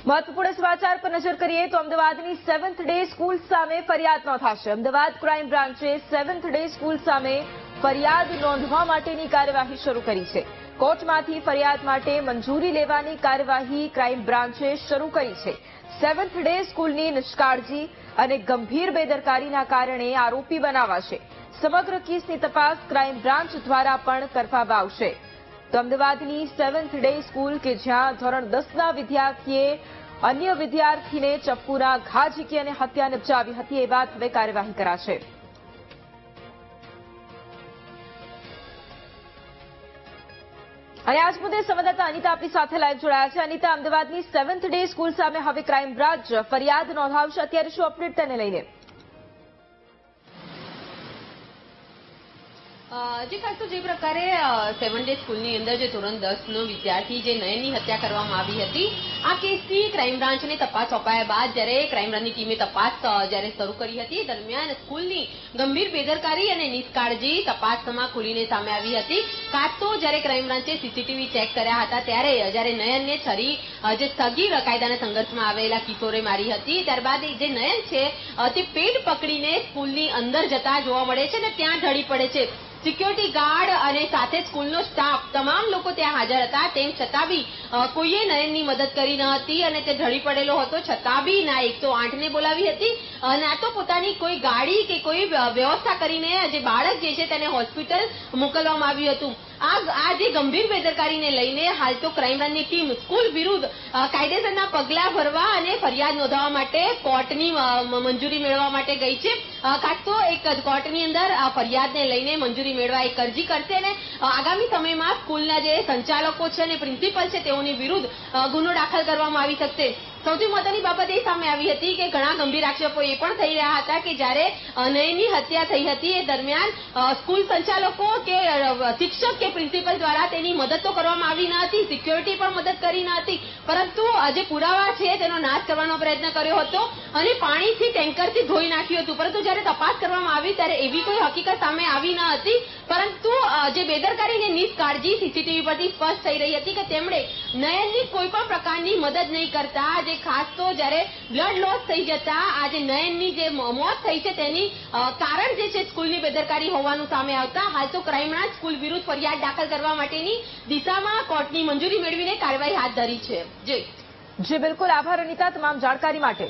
महत्वपूर्ण समाचार पर नजर करिए तो अमदावादની 7th डे स्कूल સામે ફરિયાદ નોંધાશે। અમદાવાદ ક્રાઇમ બ્રાન્ચે 7th ડે સ્કૂલ સામે ફરિયાદ નોંધવા માટેની કાર્યવાહી શરૂ કરી છે। કોર્ટમાંથી ફરિયાદ માટે મંજૂરી લેવાની કાર્યવાહી ક્રાઇમ બ્રાન્ચે શરૂ કરી છે। 7th ડે સ્કૂલની નિષ્કાળજી અને ગંભીર બેદરકારીના કારણે આરોપી બનાવાશે। સમગ્ર કેસની તપાસ ક્રાઇમ બ્રાન્ચ દ્વારા પણ કરવામાં આવશે। તો અમદાવાદની 7th ડે સ્કૂલ કે જ્યાં ધોરણ 10ના વિદ્યાર્થીએ અન્ય વિદ્યાર્થીને ચપ્પુના ઘા ઝીકી અને હત્યા નિપજાવી હતી એ બાદ હવે કાર્યવાહી કરાશે। અને આજ મુદ્દે સંવાદદાતા અનિતા આપણી સાથે લાઈવ જોડાયા છે। અનિતા, અમદાવાદની 7th ડે સ્કૂલ સામે હવે ક્રાઇમ બ્રાન્ચ ફરિયાદ નોંધાવશે, અત્યારે શું અપડેટ તેને લઈને? જે ખાસ તો જે પ્રકારે 7 ડે સ્કૂલની અંદર જે ધોરણ 10નો વિદ્યાર્થી જે નયનની હત્યા કરવામાં આવી હતી, આ કેસની ક્રાઇમ બ્રાન્ચને તપાસ સોંપાયા બાદ જ્યારે ક્રાઇમ બ્રાન્ચની ટીમે તપાસ જ્યારે શરૂ કરી હતી, દરમિયાન સ્કૂલની ગંભીર બેદરકારી અને નિષ્કાળજી તપાસમાં ખુલીને સામે આવી હતી। ખાસ તો જ્યારે ક્રાઇમ બ્રાન્ચે સીસીટીવી ચેક કર્યા હતા ત્યારે જ્યારે નયનને છરી જે સગીર કાયદાના સંઘર્ષમાં આવેલા કિશોરે મારી હતી, ત્યારબાદ જે નયન છે તે પેટ પકડીને સ્કૂલની અંદર જતા જોવા મળે છે અને ત્યાં ઢળી પડે છે। સિક્યોરિટી ગાર્ડ અને સાથે સ્કૂલનો સ્ટાફ તમામ લોકો ત્યાં હાજર હતા, તેમ છતાં બી કોઈએ નયનની મદદ કરી ન હતી અને તે ઢળી પડેલો હતો, છતાં બી ના 108ને બોલાવી હતી, ના તો પોતાની કોઈ ગાડી કે કોઈ વ્યવસ્થા કરીને જે બાળક જે છે તેને હોસ્પિટલ મોકલવામાં આવ્યું હતું। આ જે ગંભીર બેદરકારીને લઈને હાલ તો ક્રાઇમ બ્રાન્ચની ટીમ સ્કૂલ વિરુદ્ધ કાયદેસરના પગલાં ભરવા અને ફરિયાદ નોંધવા માટે કોર્ટની મંજૂરી મેળવવા માટે ગઈ છે। ખાસ તો એક કોર્ટની અંદર ફરિયાદને લઈને મંજૂરી મેળવવા એક અરજી કરશે અને આગામી સમયમાં સ્કૂલના જે સંચાલકો છે અને પ્રિન્સિપલ છે તેઓની વિરુદ્ધ ગુનો દાખલ કરવામાં આવી શકશે। સૌથી મહત્વની બાબત એ સામે આવી હતી કે ઘણા ગંભીર આક્ષેપો એ પણ થઈ રહ્યા હતા કે જ્યારે નયનની હત્યા થઈ હતી એ દરમિયાન સ્કૂલ સંચાલકો કે શિક્ષક કે પ્રિન્સિપલ દ્વારા તેની મદદ તો કરવામાં આવી ન હતી, સિક્યોરિટી પણ મદદ કરી ન હતી, પરંતુ જે પુરાવા છે તેનો નાશ કરવાનો પ્રયત્ન કર્યો હતો અને પાણીથી ટેન્કરથી ધોઈ નાખ્યું હતું, પરંતુ જ્યારે તપાસ કરવામાં આવી ત્યારે એવી કોઈ હકીકત સામે આવી ન હતી, પરંતુ જે બેદરકારી અને નિષ્કાળજી સીસીટીવી પરથી સ્પષ્ટ થઈ રહી હતી કે તેમણે નયનની કોઈ પણ પ્રકારની મદદ નહીં કરતા, જે ખાસ તો જ્યારે બ્લડ લોસ થઈ જતા આજે નયનની જે મોત થઈ છે તેની કારણ જે છે સ્કૂલની બેદરકારી હોવાનું સામે આવતા હાલ તો ક્રાઇમ બ્રાન્ચ સ્કૂલ વિરુદ્ધ ફરિયાદ દાખલ કરવા માટેની દિશામાં કોર્ટની મંજૂરી મેળવીને કાર્યવાહી હાથ ધરી છે। જી બિલકુલ, આભાર અનિતા તમામ જાણકારી માટે।